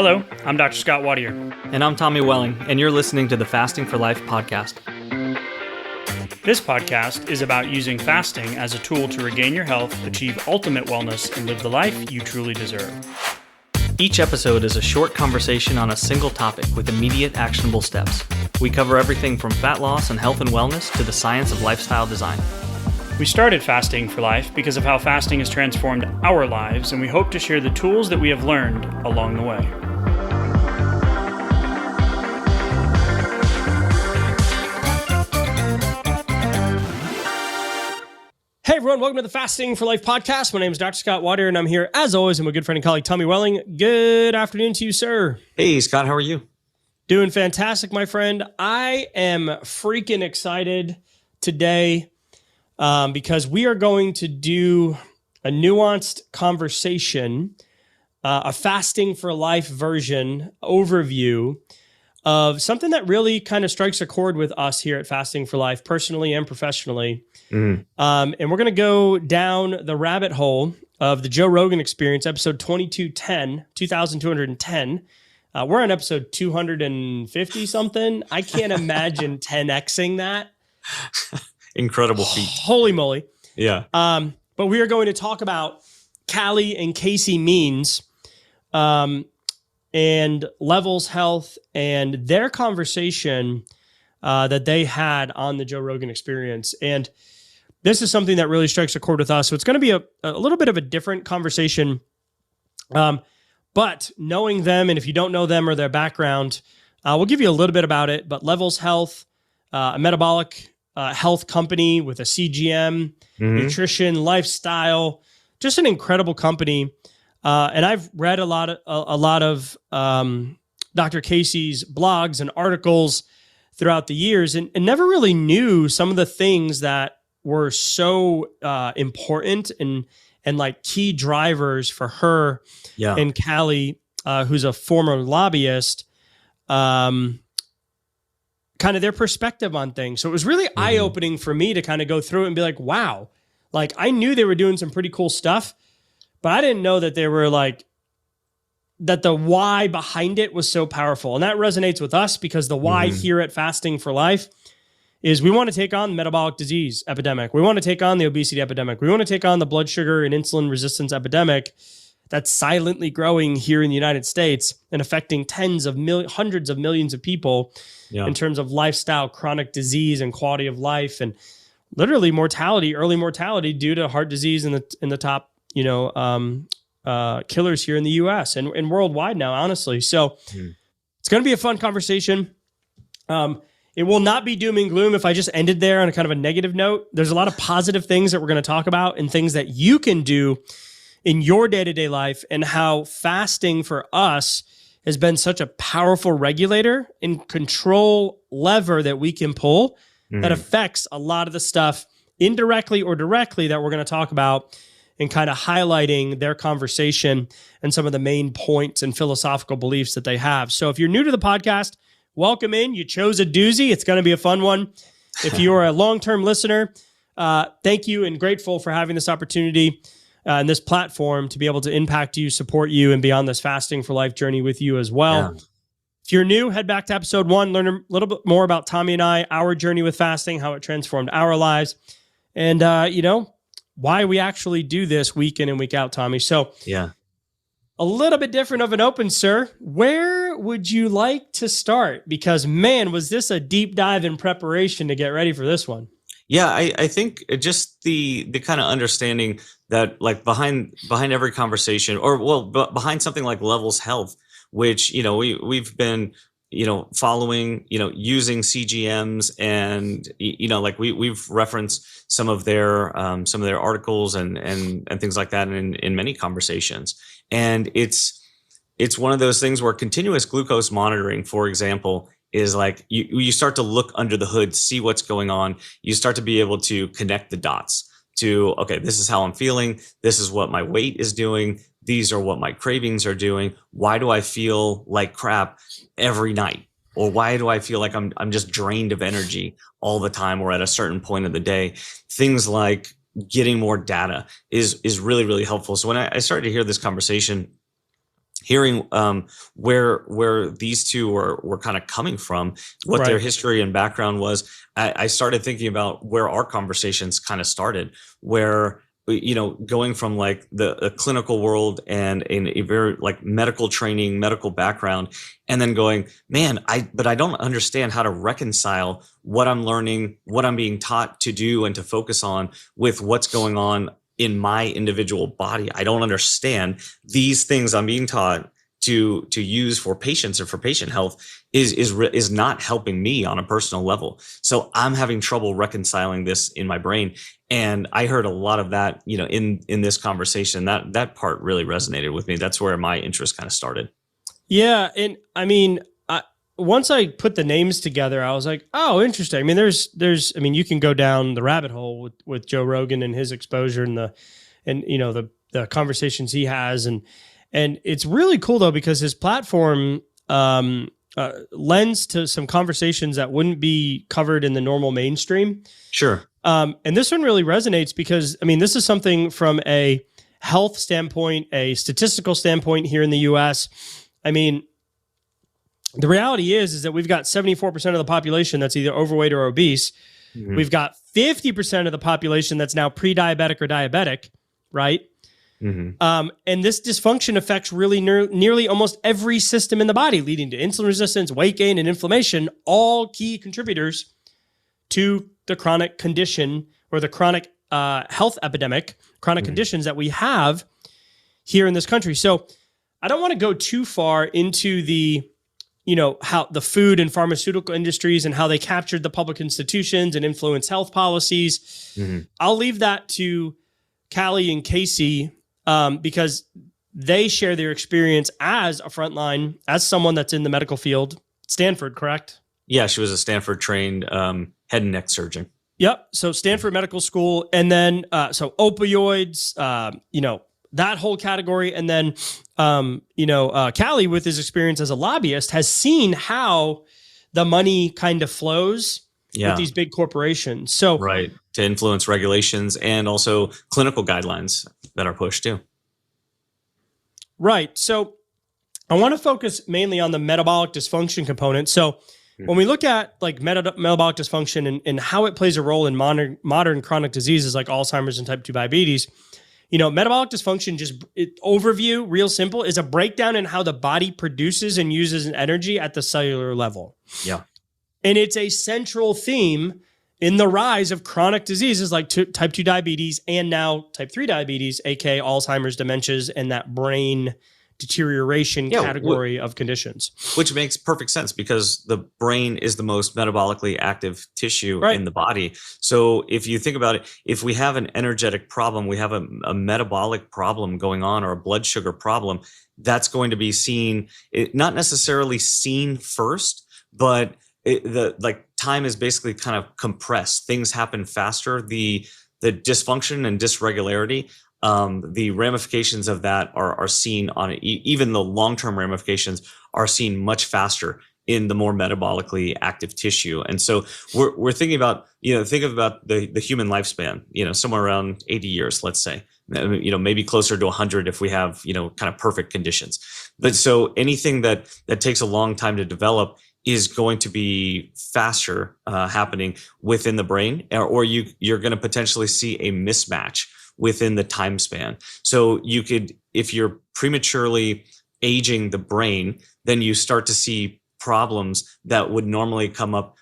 Hello, I'm Dr. Scott Watier. And I'm Tommy Welling, and you're listening to the Fasting for Life podcast. This podcast is about using fasting as a tool to regain your health, achieve ultimate wellness, and live the life you truly deserve. Each episode is a short conversation on a single topic with immediate actionable steps. We cover everything from fat loss and health and wellness to the science of lifestyle design. We started Fasting for Life because of how fasting has transformed our lives, and we hope to share the tools that we have learned along the way. Hey everyone, welcome to the Fasting for Life podcast. My name is Dr. Scott Watier, and I'm here as always with my good friend and colleague Tommy Welling. Good afternoon to you, sir. Hey Scott, how are you? Doing fantastic, my friend. I am freaking excited today because we are going to do a nuanced conversation, a Fasting for Life version overview of something that really kind of strikes a chord with us here at Fasting for Life, personally and professionally. And we're going to go down the rabbit hole of the Joe Rogan Experience, episode 2210. We're on episode 250 something. I can't imagine 10xing that. Incredible feat. Holy moly. Yeah. But we are going to talk about Calley and Casey Means and Levels Health and their conversation that they had on the Joe Rogan Experience. And this is something that really strikes a chord with us. So it's going to be a little bit of a different conversation. But knowing them, and if you don't know them or their background, we'll give you a little bit about it. But Levels Health, a metabolic health company with a CGM, nutrition, lifestyle, just an incredible company. And I've read a lot of Dr. Casey's blogs and articles throughout the years, and never really knew some of the things that were so important and like key drivers for her and Calley, who's a former lobbyist, kind of their perspective on things. So it was really eye-opening for me to kind of go through it and be like, wow, like I knew they were doing some pretty cool stuff, but I didn't know that they were like, that the why behind it was so powerful. And that resonates with us because the why here at Fasting for Life is we want to take on the metabolic disease epidemic. We want to take on the obesity epidemic. We want to take on the blood sugar and insulin resistance epidemic that's silently growing here in the United States and affecting hundreds of millions of people in terms of lifestyle, chronic disease, and quality of life, and literally mortality, early mortality due to heart disease in the top, killers here in the U.S. and worldwide now, honestly. So it's going to be a fun conversation. It will not be doom and gloom if I just ended there on a kind of a negative note. There's a lot of positive things that we're going to talk about and things that you can do in your day-to-day life, and how fasting for us has been such a powerful regulator and control lever that we can pull that affects a lot of the stuff indirectly or directly that we're going to talk about, and kind of highlighting their conversation and some of the main points and philosophical beliefs that they have. So if you're new to the podcast, welcome in. You chose a doozy. It's going to be a fun one. If you are a long-term listener, thank you and grateful for having this opportunity and this platform to be able to impact you, support you, and be on this Fasting for Life journey with you as well. Yeah. If you're new, head back to episode 1, learn a little bit more about Tommy and I, our journey with fasting, how it transformed our lives, and, why we actually do this week in and week out, Tommy. So a little bit different of an open, sir. Where would you like to start? Because, man, was this a deep dive in preparation to get ready for this one? Yeah, I think just the kind of understanding that like behind every conversation, or behind something like Levels Health, which, we've been, following, using CGMs, and, like we've referenced some of their articles and things like that in many conversations. And it's one of those things where continuous glucose monitoring, for example, is like you start to look under the hood, see what's going on. You start to be able to connect the dots to, okay, this is how I'm feeling. This is what my weight is doing. These are what my cravings are doing. Why do I feel like crap every night? Or why do I feel like I'm just drained of energy all the time or at a certain point of the day? Things like getting more data is really, really helpful. So when I started to hear this conversation, hearing where these two were kind of coming from, what their history and background was, I started thinking about where our conversations kind of started, where, going from like the clinical world and in a very like medical training, medical background, and then going, man, but I don't understand how to reconcile what I'm learning, what I'm being taught to do and to focus on with what's going on in my individual body. I don't understand these things I'm being taught to use for patients and for patient health is not helping me on a personal level. So I'm having trouble reconciling this in my brain. And I heard a lot of that, in this conversation. That part really resonated with me. That's where my interest kind of started. Yeah, and I mean, once I put the names together, I was like, oh, interesting. I mean, there's you can go down the rabbit hole with Joe Rogan and his exposure and the conversations he has, and it's really cool though, because his platform lends to some conversations that wouldn't be covered in the normal mainstream. Sure. And this one really resonates because, this is something from a health standpoint, a statistical standpoint here in the US. The reality is that we've got 74% of the population that's either overweight or obese. Mm-hmm. We've got 50% of the population that's now pre-diabetic or diabetic, right? Mm-hmm. And this dysfunction affects really nearly almost every system in the body, leading to insulin resistance, weight gain, and inflammation, all key contributors to the chronic condition or the chronic health epidemic, chronic conditions that we have here in this country. So I don't want to go too far into the how the food and pharmaceutical industries and how they captured the public institutions and influence health policies. Mm-hmm. I'll leave that to Calley and Casey because they share their experience as a frontline, as someone that's in the medical field. Stanford, correct? Yeah, she was a Stanford trained head and neck surgeon. Yep. So Stanford Medical School, and then so opioids, that whole category. And then, Calley, with his experience as a lobbyist, has seen how the money kind of flows with these big corporations. So, right. To influence regulations and also clinical guidelines that are pushed too. Right. So I want to focus mainly on the metabolic dysfunction component. So when we look at like metabolic dysfunction and how it plays a role in modern chronic diseases like Alzheimer's and type 2 diabetes, metabolic dysfunction, overview, real simple, is a breakdown in how the body produces and uses an energy at the cellular level. Yeah. And it's a central theme in the rise of chronic diseases like type 2 diabetes and now type 3 diabetes, aka Alzheimer's, dementias, and that brain deterioration category of conditions. Which makes perfect sense because the brain is the most metabolically active tissue in the body. So if you think about it, if we have an energetic problem, we have a metabolic problem going on or a blood sugar problem, that's going to be seen, not necessarily seen first, but time is basically kind of compressed. Things happen faster. The dysfunction and dysregularity, the ramifications of that are seen on it. Even the long-term ramifications are seen much faster in the more metabolically active tissue. And so we're thinking about, think about the human lifespan, somewhere around 80 years, let's say, maybe closer to 100 if we have, kind of perfect conditions. But so anything that takes a long time to develop is going to be faster happening within the brain, or you're going to potentially see a mismatch within the time span. So you could, if you're prematurely aging the brain, then you start to see problems that would normally come up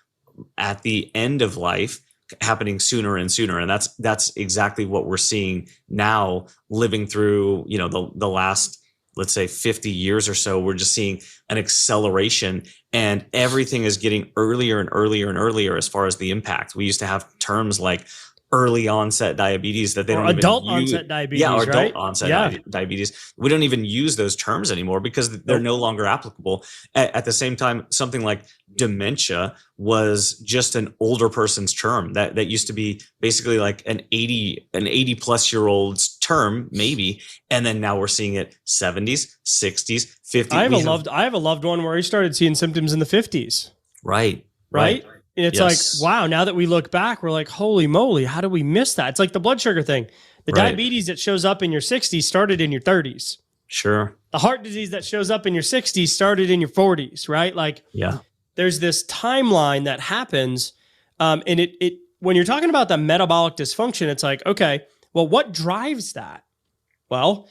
at the end of life happening sooner and sooner. And that's exactly what we're seeing now, living through, the last, let's say 50 years or so. We're just seeing an acceleration and everything is getting earlier and earlier and earlier as far as the impact. We used to have terms like early onset diabetes that they don't even adult use. Onset diabetes. Yeah, or right? adult onset diabetes. We don't even use those terms anymore because they're no longer applicable. At the same time, something like dementia was just an older person's term that used to be basically like an 80 plus year old's term, maybe. And then now we're seeing it 70s, 60s, 50s. I have a loved one where he started seeing symptoms in the 50s. Right. And it's like, wow, now that we look back, we're like, holy moly, how do we miss that? It's like the blood sugar thing. The diabetes that shows up in your 60s started in your 30s. Sure. The heart disease that shows up in your 60s started in your 40s, right? Like, Yeah. there's this timeline that happens. And it when you're talking about the metabolic dysfunction, it's like, okay, well, what drives that? Well,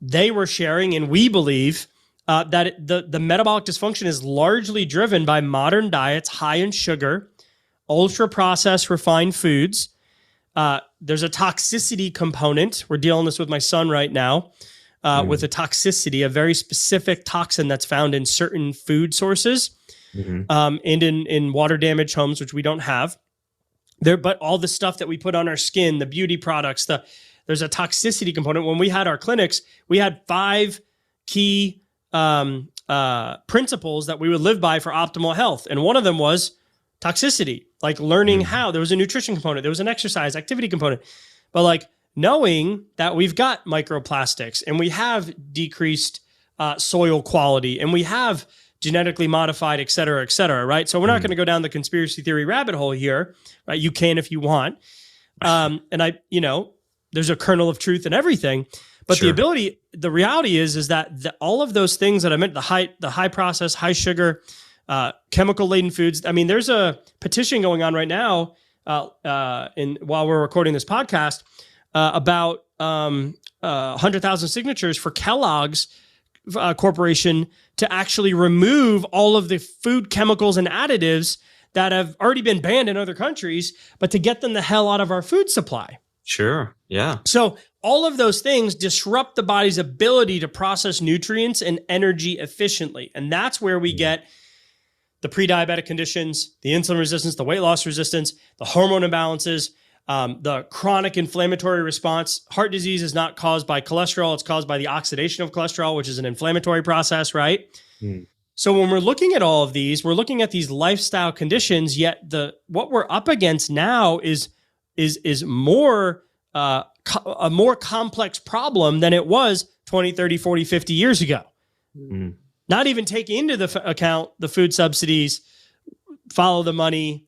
they were sharing, and we believe that the metabolic dysfunction is largely driven by modern diets high in sugar, ultra-processed refined foods. There's a toxicity component. We're dealing this with my son right now, with a toxicity, a very specific toxin that's found in certain food sources, and in water-damaged homes, which we don't have. But all the stuff that we put on our skin, the beauty products, there's a toxicity component. When we had our clinics, we had 5 key principles that we would live by for optimal health. And one of them was toxicity, like learning how. There was a nutrition component, there was an exercise activity component, but like knowing that we've got microplastics and we have decreased soil quality and we have genetically modified, et cetera, right? So we're not going to go down the conspiracy theory rabbit hole here, right? You can if you want. And there's a kernel of truth in everything, but the reality is that all of those things that I meant, the high processed, high sugar, chemical laden foods. I mean, there's a petition going on right now, while we're recording this podcast, about 100,000 signatures for Kellogg's corporation to actually remove all of the food chemicals and additives that have already been banned in other countries, but to get them the hell out of our food supply. Sure. Yeah. So all of those things disrupt the body's ability to process nutrients and energy efficiently. And that's where we get the pre-diabetic conditions, the insulin resistance, the weight loss resistance, the hormone imbalances, the chronic inflammatory response. Heart disease is not caused by cholesterol. It's caused by the oxidation of cholesterol, which is an inflammatory process, right? So when we're looking at all of these, we're looking at these lifestyle conditions, yet what we're up against now is more a more complex problem than it was 20, 30, 40, 50 years ago. Not even taking into the account the food subsidies, follow the money,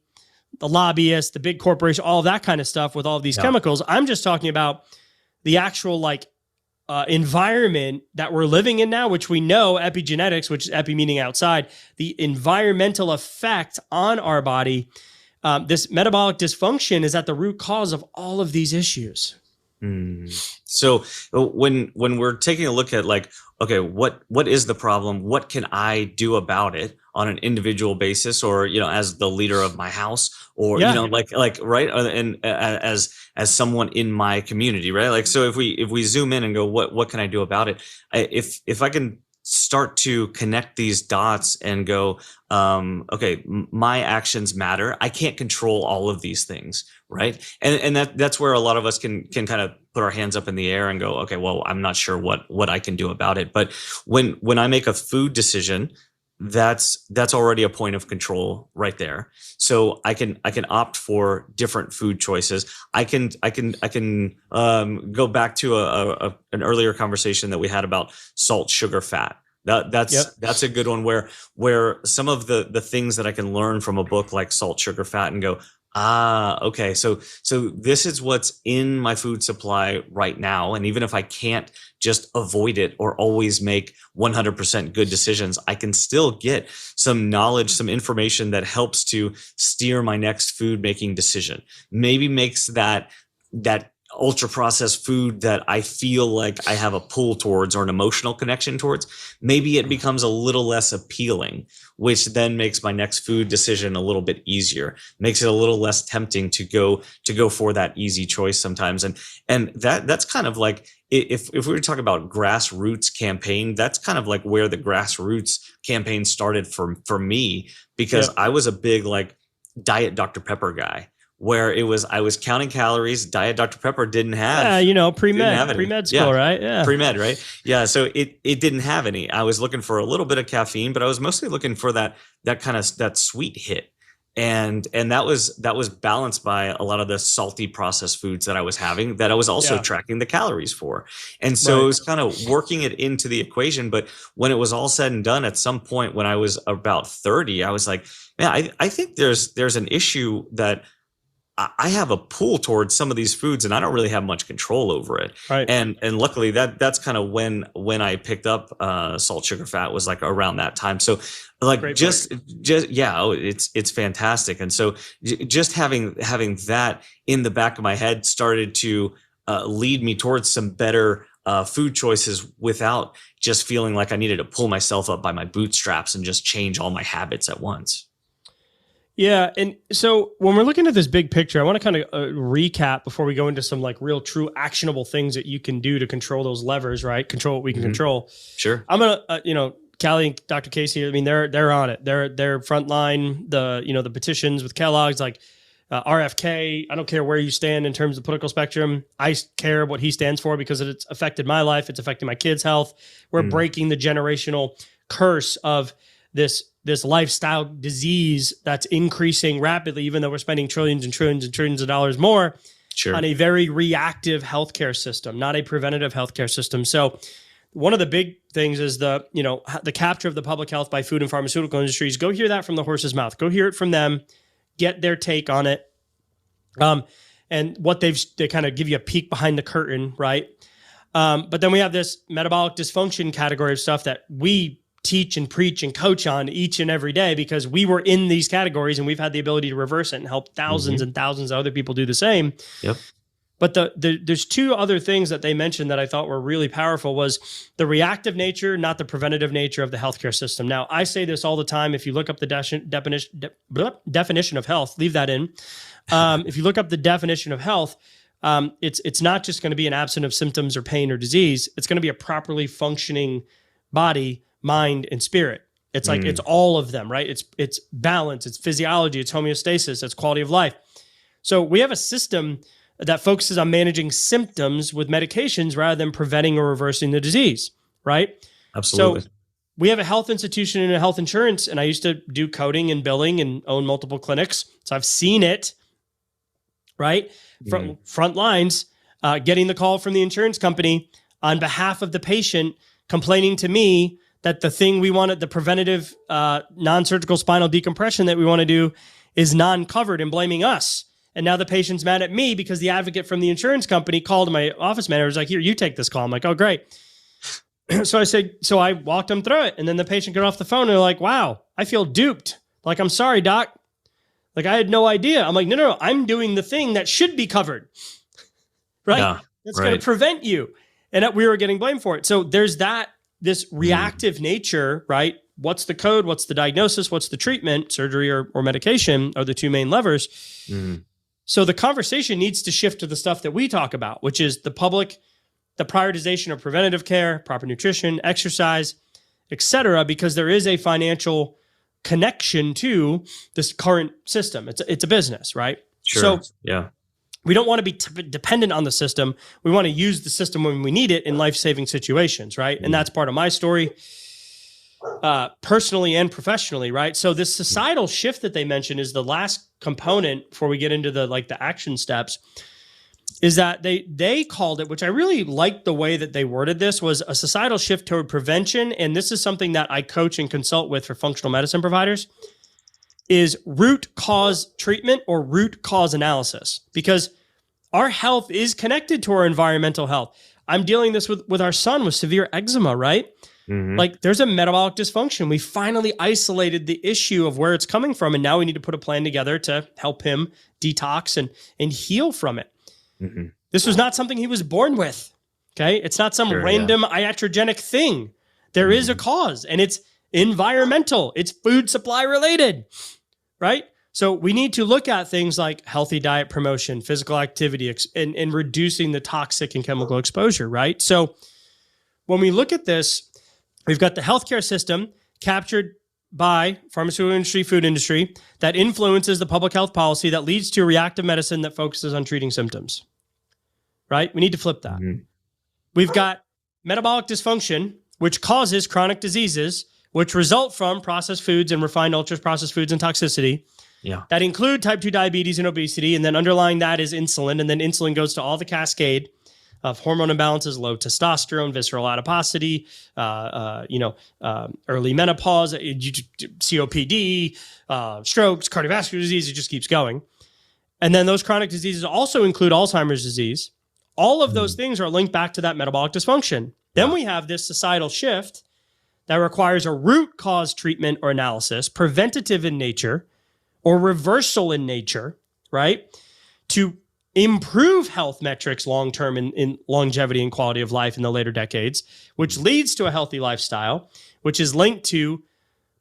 the lobbyists, the big corporation, all that kind of stuff with all of these chemicals. I'm just talking about the actual environment that we're living in now, which we know epigenetics, which is epi meaning outside, the environmental effect on our body. This metabolic dysfunction is at the root cause of all of these issues. So when we're taking a look at okay, what is the problem? What can I do about it on an individual basis, or as the leader of my house, or right, and as someone in my community, right? Like, so if we zoom in and go, what can I do about it? If I can start to connect these dots and go, okay, my actions matter. I can't control all of these things, right? And that's where a lot of us can kind of put our hands up in the air and go, okay, well, I'm not sure what I can do about it. But when I make a food decision, that's already a point of control right there. So I can opt for different food choices. I can go back to an earlier conversation that we had about salt, sugar, fat. That's a good one where some of the things that I can learn from a book like Salt, Sugar, Fat and go, okay, so this is what's in my food supply right now. And even if I can't just avoid it or always make 100% good decisions, I can still get some knowledge, some information that helps to steer my next food making decision. Maybe makes that ultra processed food that I feel like I have a pull towards or an emotional connection towards, maybe it becomes a little less appealing, which then makes my next food decision a little bit easier, makes it a little less tempting to go for that easy choice sometimes. And that's kind of like, if we were talking about grassroots campaign, that's kind of like where the grassroots campaign started for me, because I was a big Diet Dr. Pepper guy, where I was counting calories. Diet Dr. Pepper didn't have, pre-med school, right? Yeah. Pre-med, right? Yeah. So it didn't have any. I was looking for a little bit of caffeine, but I was mostly looking for that kind of that sweet hit. And that was balanced by a lot of the salty processed foods that I was having, that I was also tracking the calories for. And so it was kind of working it into the equation. But when it was all said and done, at some point when I was about 30, I was like, man, I think there's an issue that I have a pull towards some of these foods and I don't really have much control over it. Right. And luckily that's kind of when I picked up salt, sugar, fat was like around that time. So like it's fantastic. And so just having that in the back of my head started to lead me towards some better food choices without just feeling like I needed to pull myself up by my bootstraps and just change all my habits at once. Yeah. And so when we're looking at this big picture, I want to kind of recap before we go into some like real true actionable things that you can do to control those levers, right? Control what we can control. Sure. I'm going to, Calley and Dr. Casey, I mean, they're on it. They're frontline, the petitions with Kellogg's, like RFK. I don't care where you stand in terms of the political spectrum. I care what he stands for because it's affected my life. It's affecting my kids' health. We're breaking the generational curse of this lifestyle disease that's increasing rapidly, even though we're spending trillions and trillions and trillions of dollars more on a very reactive healthcare system, not a preventative healthcare system. So one of the big things is the capture of the public health by food and pharmaceutical industries. Go hear that from the horse's mouth. Go hear it from them. Get their take on it. And what they kind of give you a peek behind the curtain, right? But then we have this metabolic dysfunction category of stuff that we teach and preach and coach on each and every day because we were in these categories and we've had the ability to reverse it and help thousands and thousands of other people do the same. Yep. But there's two other things that they mentioned that I thought were really powerful was the reactive nature, not the preventative nature of the healthcare system. Now, I say this all the time. If you look up the definition of health, leave that in. If you look up the definition of health, it's not just going to be an absence of symptoms or pain or disease. It's going to be a properly functioning body, mind, and spirit. It's like it's all of them, right? It's balance, it's physiology, it's homeostasis, it's quality of life. So we have a system that focuses on managing symptoms with medications rather than preventing or reversing the disease, right? Absolutely. So we have a health institution and a health insurance, and I used to do coding and billing and own multiple clinics. So I've seen it, right? From front lines, getting the call from the insurance company on behalf of the patient complaining to me that the thing we wanted, the preventative non-surgical spinal decompression that we want to do is non-covered and blaming us. And now the patient's mad at me because the advocate from the insurance company called my office manager, was like, here, you take this call. I'm like, oh, great. So I walked them through it. And then the patient got off the phone and they're like, wow, I feel duped. Like, I'm sorry, doc. Like, I had no idea. I'm like, no, I'm doing the thing that should be covered. Right? Yeah, that's going to prevent you. And we were getting blamed for it. So there's this reactive nature, right? What's the code? What's the diagnosis? What's the treatment? Surgery or medication are the two main levers. So the conversation needs to shift to the stuff that we talk about, which is the prioritization of preventative care, proper nutrition, exercise, et cetera, because there is a financial connection to this current system. It's a business, right? Sure. So yeah, we don't want to be dependent on the system. We want to use the system when we need it in life-saving situations, right? And that's part of my story, personally and professionally, right? So this societal shift that they mentioned is the last component before we get into the action steps, is that they called it, which I really liked the way that they worded this, was a societal shift toward prevention. And this is something that I coach and consult with for functional medicine providers, is root cause treatment or root cause analysis, because our health is connected to our environmental health. I'm dealing this with our son with severe eczema, right? Like, there's a metabolic dysfunction. We finally isolated the issue of where it's coming from, and now we need to put a plan together to help him detox and heal from it. This was not something he was born with, okay? It's not some random iatrogenic thing. There is a cause, and it's environmental. It's food supply related, right? So we need to look at things like healthy diet promotion, physical activity, and reducing the toxic and chemical exposure, right? So when we look at this, we've got the healthcare system captured by pharmaceutical industry, food industry, that influences the public health policy that leads to reactive medicine that focuses on treating symptoms, right? We need to flip that. We've got metabolic dysfunction, which causes chronic diseases, which result from processed foods and refined ultra-processed foods and toxicity. That include type 2 diabetes and obesity. And then underlying that is insulin. And then insulin goes to all the cascade of hormone imbalances, low testosterone, visceral adiposity, early menopause, COPD, strokes, cardiovascular disease. It just keeps going. And then those chronic diseases also include Alzheimer's disease. All of those things are linked back to that metabolic dysfunction. Then we have this societal shift that requires a root cause treatment or analysis, preventative in nature or reversal in nature, right? To improve health metrics long-term in longevity and quality of life in the later decades, which leads to a healthy lifestyle, which is linked to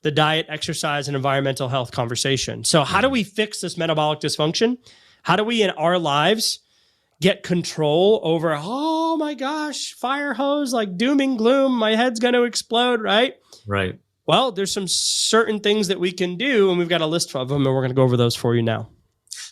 the diet, exercise, and environmental health conversation. So how do we fix this metabolic dysfunction? How do we in our lives get control over, oh my gosh, fire hose, like doom and gloom, my head's going to explode, right? Right. Well, there's some certain things that we can do, and we've got a list of them, and we're going to go over those for you now.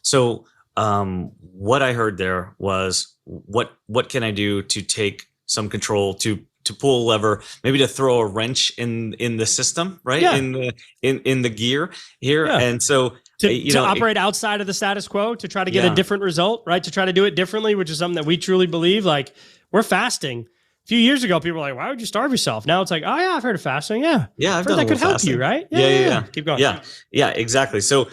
So what I heard there was, what can I do to take some control, to pull a lever, maybe to throw a wrench in the system, right? Yeah. In the gear here. Yeah. And so to operate outside of the status quo, to try to get a different result, right? To try to do it differently, which is something that we truly believe. Like, we're fasting. A few years ago, people were like, why would you starve yourself? Now it's like, oh yeah, I've heard of fasting. Yeah. Yeah. I've done that could help fasting. You, right? Yeah. Keep going. Yeah, exactly. So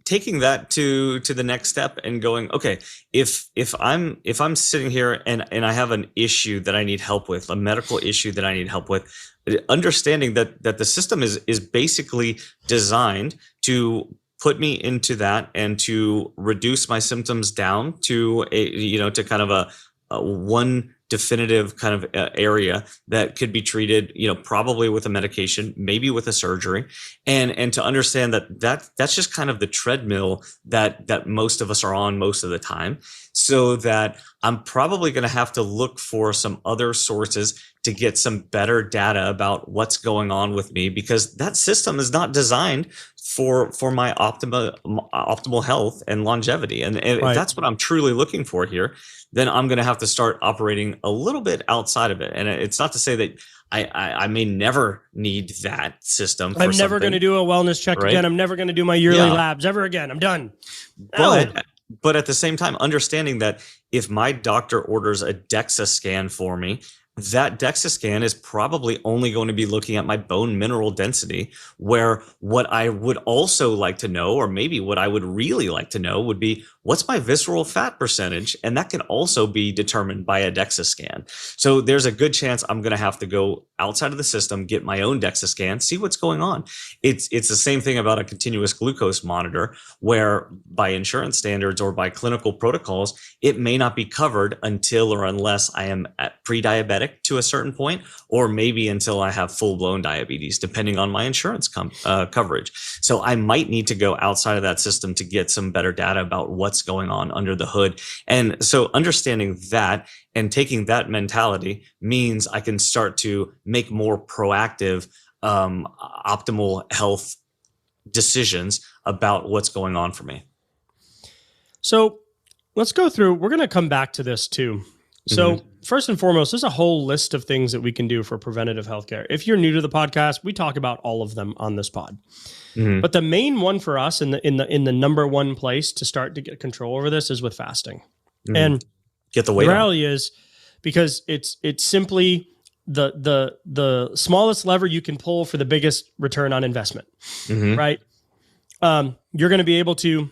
taking that to the next step and going, okay, if I'm sitting here and I have an issue that I need help with, a medical issue that I need help with, understanding that the system is basically designed to put me into that and to reduce my symptoms down to to kind of a one definitive kind of area that could be treated, probably with a medication, maybe with a surgery, and to understand that's just kind of the treadmill that most of us are on most of the time, so that I'm probably going to have to look for some other sources to get some better data about what's going on with me, because that system is not designed for my optimal health and longevity. And if that's what I'm truly looking for here, then I'm going to have to start operating a little bit outside of it. And it's not to say that I may never need that system. I'm never going to do a wellness check again. I'm never going to do my yearly labs ever again. I'm done. But at the same time, understanding that if my doctor orders a DEXA scan for me, that DEXA scan is probably only going to be looking at my bone mineral density, where what I would also like to know, or maybe what I would really like to know, would be what's my visceral fat percentage? And that can also be determined by a DEXA scan. So there's a good chance I'm going to have to go outside of the system, get my own DEXA scan, see what's going on. It's the same thing about a continuous glucose monitor, where by insurance standards or by clinical protocols, it may not be covered until or unless I am at pre-diabetic to a certain point, or maybe until I have full-blown diabetes, depending on my insurance coverage. So I might need to go outside of that system to get some better data about what's going on under the hood. And so understanding that and taking that mentality means I can start to make more proactive, optimal health decisions about what's going on for me. So let's go through, we're going to come back to this too. So first and foremost, there's a whole list of things that we can do for preventative healthcare. If you're new to the podcast, we talk about all of them on this pod. But the main one for us in the number one place to start to get control over this is with fasting. And get the weight. The reality is, because it's simply the smallest lever you can pull for the biggest return on investment, right? You're going to be able to,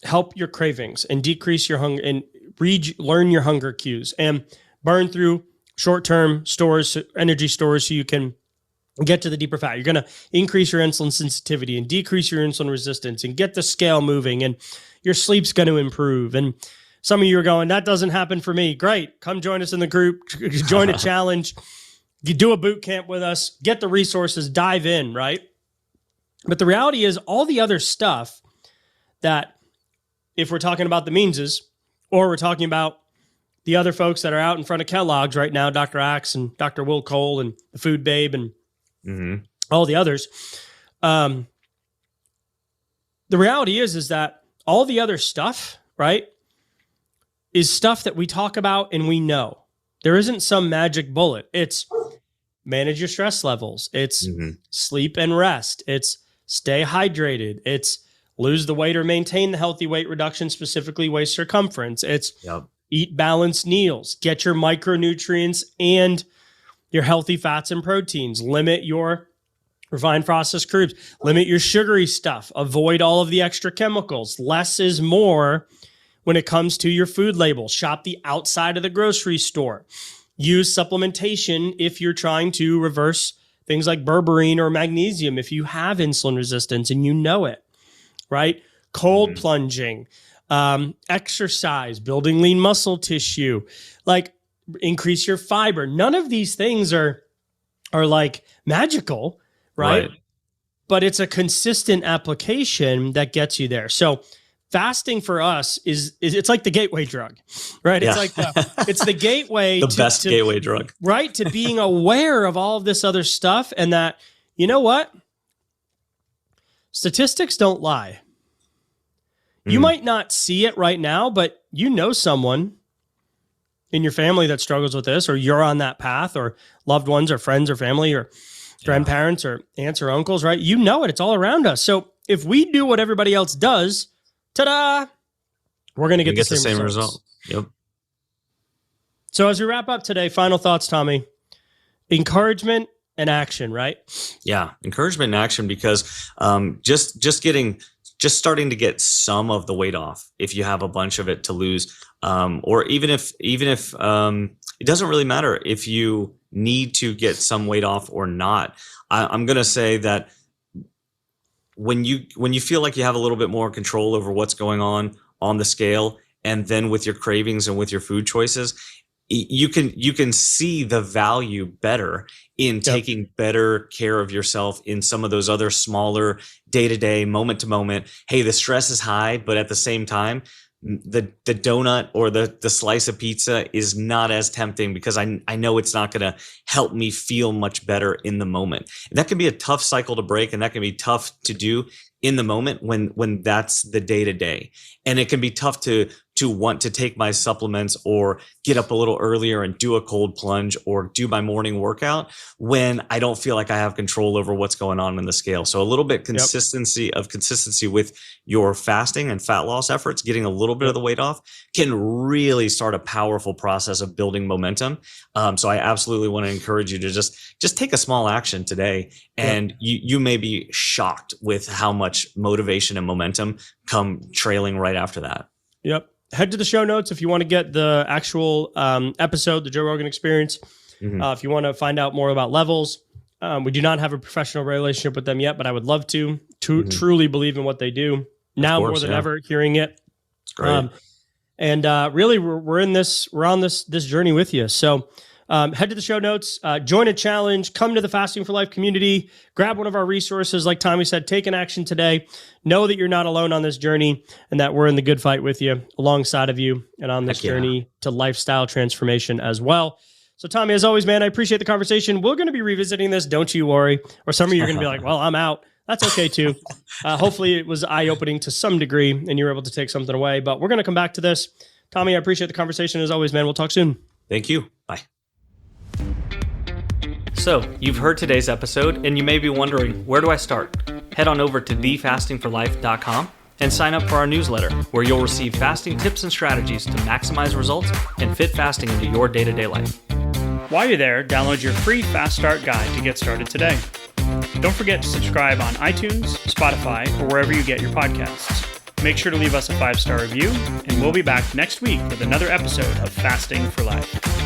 help your cravings and decrease your hunger and learn your hunger cues and burn through short-term stores, energy stores, so you can get to the deeper fat. You're going to increase your insulin sensitivity and decrease your insulin resistance and get the scale moving, and your sleep's going to improve. And some of you are going, that doesn't happen for me. Great. Come join us in the group, join a challenge, you do a boot camp with us, get the resources, dive in, right? But the reality is, all the other stuff that, if we're talking about the Meanses, or we're talking about the other folks that are out in front of Kellogg's right now, Dr. Axe and Dr. Will Cole and the Food Babe and all the others. The reality is that all the other stuff, right, is stuff that we talk about and we know. There isn't some magic bullet. It's manage your stress levels. It's sleep and rest. It's stay hydrated. It's lose the weight or maintain the healthy weight reduction, specifically waist circumference. It's eat balanced meals, get your micronutrients and your healthy fats and proteins, limit your Refined processed carbs. Limit your sugary stuff. Avoid all of the extra chemicals. Less is more when it comes to your food label. Shop the outside of the grocery store. Use supplementation if you're trying to reverse things like berberine or magnesium if you have insulin resistance and you know it, right? Cold plunging, exercise, building lean muscle tissue, like increase your fiber. None of these things are like magical, right? But it's a consistent application that gets you there. So fasting for us is it's like the gateway drug, right? Yeah. It's like it's the gateway, the best gateway drug, right? To being aware of all of this other stuff, and that, you know what? Statistics don't lie. You might not see it right now, but you know someone in your family that struggles with this, or you're on that path, or loved ones or friends or family or grandparents or aunts or uncles, right? You know it. It's all around us. So if we do what everybody else does, ta-da, we're going to get the same result. Yep. So as we wrap up today, final thoughts, Tommy. Encouragement and action, right? Yeah, encouragement and action, because just starting to get some of the weight off, if you have a bunch of it to lose, or even if it doesn't really matter if you need to get some weight off or not. I'm going to say that when you feel like you have a little bit more control over what's going on the scale, and then with your cravings and with your food choices, you can see the value better in taking better care of yourself in some of those other smaller day-to-day, moment-to-moment. Hey, the stress is high, but at the same time, the donut or the slice of pizza is not as tempting because I know it's not going to help me feel much better in the moment. And that can be a tough cycle to break, and that can be tough to do in the moment when that's the day-to-day. And it can be tough to want to take my supplements or get up a little earlier and do a cold plunge or do my morning workout when I don't feel like I have control over what's going on in the scale. So a little bit consistency with your fasting and fat loss efforts, getting a little bit of the weight off, can really start a powerful process of building momentum. So I absolutely want to encourage you to just take a small action today, and you may be shocked with how much motivation and momentum come trailing right after that. Yep. Head to the show notes if you want to get the actual episode, the Joe Rogan Experience. If you want to find out more about Levels, we do not have a professional relationship with them yet, but I would love to truly believe in what they do now more than ever. Hearing it, it's great. Really, we're on this journey with you. So head to the show notes, join a challenge, come to the Fasting for Life community, grab one of our resources. Like Tommy said, take an action today. Know that you're not alone on this journey, and that we're in the good fight with you, alongside of you, and on this journey to lifestyle transformation as well. So Tommy, as always, man, I appreciate the conversation. We're going to be revisiting this. Don't you worry. Or some of you are going to be like, well, I'm out. That's okay too. Hopefully it was eye-opening to some degree and you were able to take something away, but we're going to come back to this. Tommy, I appreciate the conversation as always, man. We'll talk soon. Thank you. Bye. So, you've heard today's episode, and you may be wondering, where do I start? Head on over to thefastingforlife.com and sign up for our newsletter, where you'll receive fasting tips and strategies to maximize results and fit fasting into your day-to-day life. While you're there, download your free Fast Start guide to get started today. Don't forget to subscribe on iTunes, Spotify, or wherever you get your podcasts. Make sure to leave us a 5-star review, and we'll be back next week with another episode of Fasting for Life.